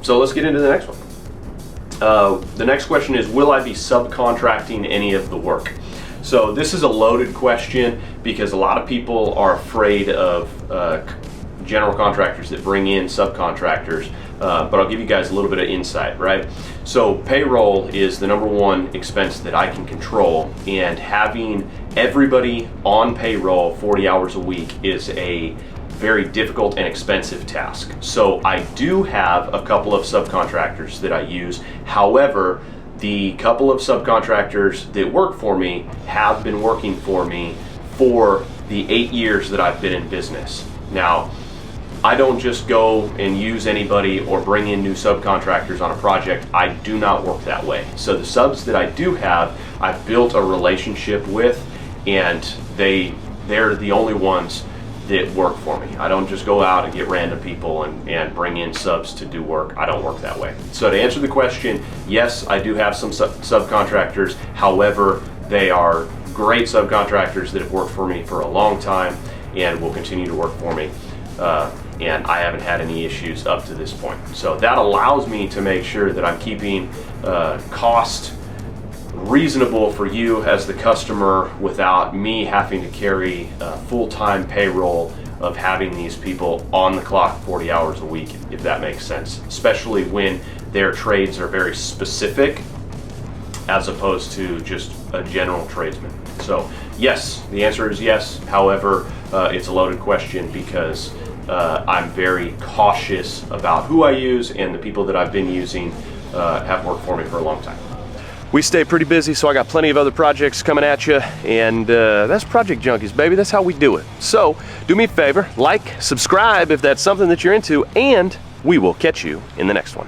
So let's get into the next one. The next question is, will I be subcontracting any of the work? So this is a loaded question because a lot of people are afraid of general contractors that bring in subcontractors, but I'll give you guys a little bit of insight, right? So payroll is the number one expense that I can control, and having everybody on payroll 40 hours a week is a very difficult and expensive task. So I do have a couple of subcontractors that I use. However, the couple of subcontractors that work for me have been working for me for the 8 years that I've been in business. Now, I don't just go and use anybody or bring in new subcontractors on a project. I do not work that way. So the subs that I do have, I've built a relationship with, and they're the only ones that work for me. I don't just go out and get random people and bring in subs to do work. I don't work that way. So to answer the question, yes, I do have some subcontractors. However, they are great subcontractors that have worked for me for a long time and will continue to work for me. And I haven't had any issues up to this point. So that allows me to make sure that I'm keeping cost reasonable for you as the customer without me having to carry full-time payroll of having these people on the clock 40 hours a week, if that makes sense, especially when their trades are very specific as opposed to just a general tradesman. So yes, the answer is yes. However, it's a loaded question because I'm very cautious about who I use, and the people that I've been using have worked for me for a long time. We stay pretty busy, so I got plenty of other projects coming at you, and that's Project Junkeez, baby. That's how we do it. So do me a favor, like, subscribe if that's something that you're into, and we will catch you in the next one.